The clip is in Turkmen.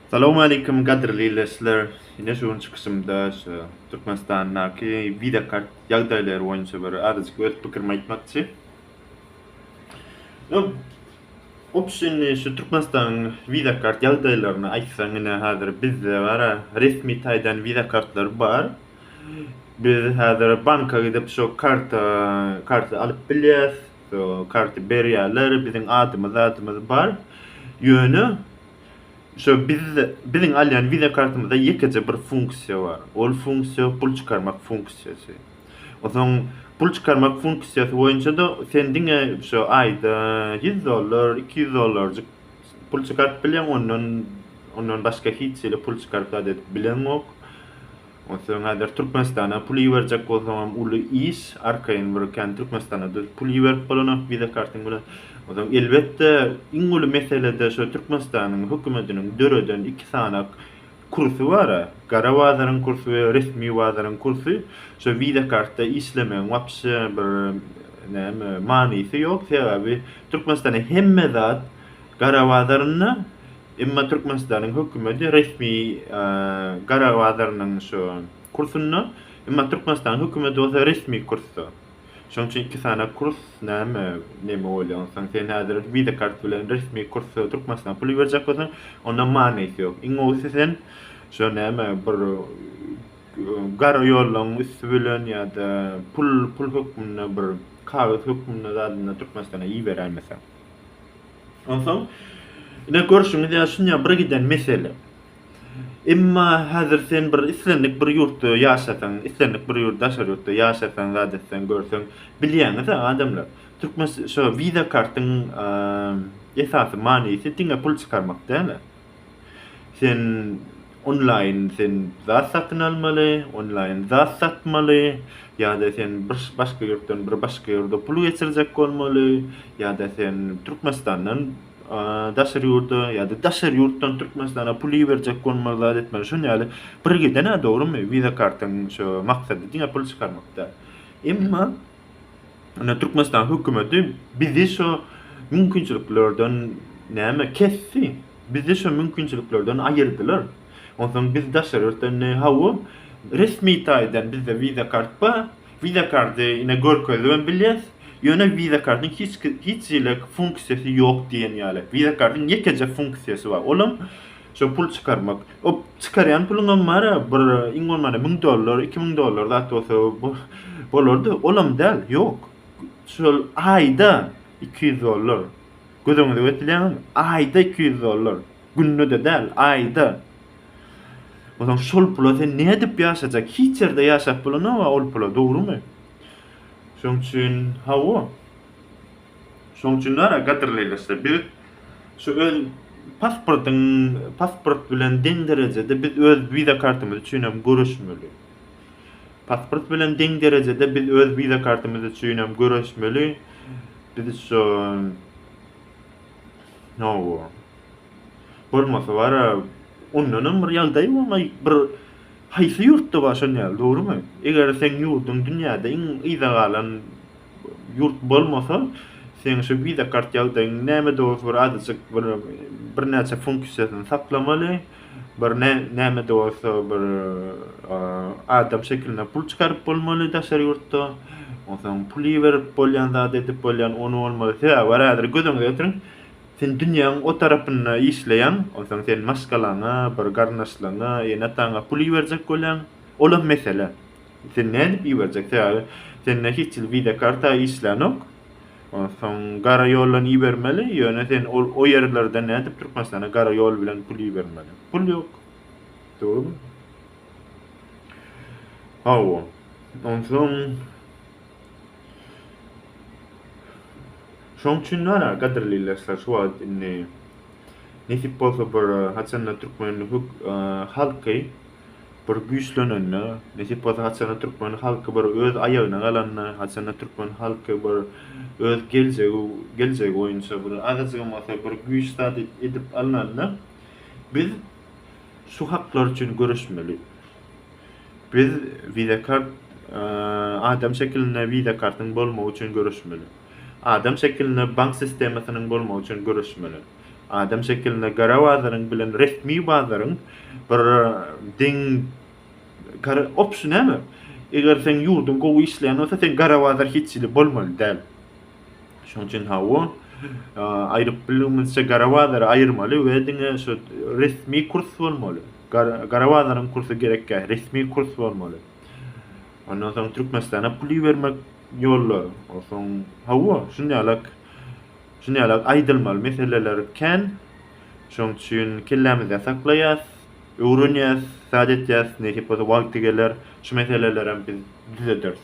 Assalamu alaikum qadrli izləyicilər. Yine şu çıkışımda Türkmenistan'daki vida kart yağdaylar boyunca bir azıcık öz fikrimi aytmakçı. No, option şu Türkmenistan vida kart yağdaylarını aytsan yine hazır bizde var resmi taydan vida kartlar var. Biz hazır banka gidip şu kartı alıp bilýäs. Şu kartı berýärler, bizim adımız var. Yönü bizim alyan vida kartımızda yekece bir funksiya var. Ol funksiya pul çıkarmak funksiyası. O zaman pul çıkarmak funksiyası boyunca da sen dine şu ayda 100 dolar, 200 dolarcık pul çıkarıp bilen ondan başka hiç ile pul çıkarıp adet bilen yok. O zaman hader Türkmenistan'a pul verecek o zaman ulu iş arkayın bırakan Türkmenistan'a da pul verip balona vida kartın bula. O zaman elbette ingulu meselede şu Türkmenistan'ın hükümetinin döröden iki tane kursu var. Kara vazarın kursu ve resmi vazarın kursu. Şu vida kartta işlemeyen vapşı bir manisi yok. Sebebi Türkmenistan'ın hemme zat kara vazarına imma Türkmenistan'ın hükümeti resmi kara vazarının şu kursunu imma Türkmenistan'ın hükümeti olsa resmi kursu. Şunun için iki tane kurs neme oluyor. Sen hazır vida kart bilen resmi kursu Türkmenistan'a pul verecek olsan ondan manisi yok. İngilizce sen şu bir gara yolun üstü bilen ya da pul hükmüne bir kağıt hükmüne zadına Türkmenistan'a iyi veren mesela. Ondan yine görüşümüz ya şunya bir giden mesele. İmma hazır sen bir İslamlık bir yurtta yaşatan, İslamlık bir yurt daşar yurtta yaşatan zaten görsen bilýäňiz adamlar. Türkmen şu vida kartın esasy manisi dinle pul çıkarmak değil. Sen online sen zat satın almalı, online zat satmalı ya da sen başka yurttan bir başka yurda pul geçirecek olmalı ya da sen Türkmenistan'dan daşar yurda ya da daşar yurttan Türkmenistan'a pul verecek olmalı etmeli. Şunu yani bir gidene doğru mu? Vida kartın şu maksadı dinle pul çıkarmakta. Emma Türkmenistan hükümeti bizi şu mümkünçülüklerden kessi. Bizi şu mümkünçülüklerden ayırdılar. Ondan biz daşar yurttan havu resmi taydan bizde vida kart ba. Vida kartı yine görközden bilyäs. Yöne vida kartın hiç ile funksiyası yok diyen yani. Vida kartın yekece funksiyası var. Oğlum şu pul çıkarmak. O çıkarayan pulun mara bir ingon mana 1000 dolar, 2000 dolar da olsa bolordu. Oğlum del yok. Şu ayda 200 dolar. Gözümüzde ötülen ayda 200 dolar. Günlüde del ayda. O zaman şol pula sen ne edip yaşayacak? Hiç yerde yaşayıp pulunu var ol pula doğru mu? Şoň üçin hawa. Şoň üçin nara gatyrlaýlar. Bir şu öz pasport bilen deň derejede biz öz vida kartymyzy üçinem görüşmeli. Pasport bilen deň derejede biz öz vida kartymyzy üçinem görüşmeli. Biz şu no. Bolmasa wara ondan bir ýagdaý bolmaý bir haýsy ýurtda başan ýaly, dogrymy? Eger sen ýurduň dünýäde iň idealan ýurt bolmasa, sen şu vida kart ýagdaýyň näme dogry bir azajyk bir näçe funksiýasyny saklamaly, bir näme dogry bir adam şekline pul çıkaryp bolmaly daşary ýurtda. Ondan pul berip bolýan zat edip bolýan onu bolmaly. Wara gözüňe getirin. Sen dünyanın o tarafına işleyen, ondan sen maskalaňa, bir garnaşlaňa, ýene-taňa pul berjek bolan, olam mesele. Sen ne edip berjek? Sen hiç vida karta işlenok. Ondan gara ýollan bermeli, ýöne sen o ýerlerden ne edip Türkmenistan'a gara ýol bilen pul bermeli. Pul ýok. Dogrymy? Hawa. Ondan şoň üçin nara gatyrlaýlar şu wagt inni nesip bolsa bir haçanna Türkmen halky bir güýçlenenni, nesip bolsa haçanna Türkmen halky bir öz aýagyna galanny, haçanna Türkmen halky bir öz geljegi boýunça bir azajygymasa bir güýçtat edip alnanny. Biz şu haklar üçin görüşmeli. Biz vida kart adam şekline vida kartyň bolmagy üçin görüşmeli. Adam şekline bank sistemasynyň bolmagy üçin görüşmeli. Adam şekilde garawazarın bilen resmi bazarın bir diň opsiyon näme? Eger sen ýurdun gowy işleýän bolsa sen garawazar hiçli bolmaly däl. Şoň üçin hawa aýryp bilmezçe garawazary aýyrmaly we diňe şu resmi kurs bolmaly. Garawazaryň kursy gerekkä, resmi kurs bolmaly. Ondan soň Türkmenistana pul bermek ýollary. Osoň hawa şunýalak aýdylmaly meseleler ken. Şoň üçin kellämizde saklaýas, öwrenýäs, saat etýäs, nähip bolsa wagty geler, şu meselelerem biz düzederiz.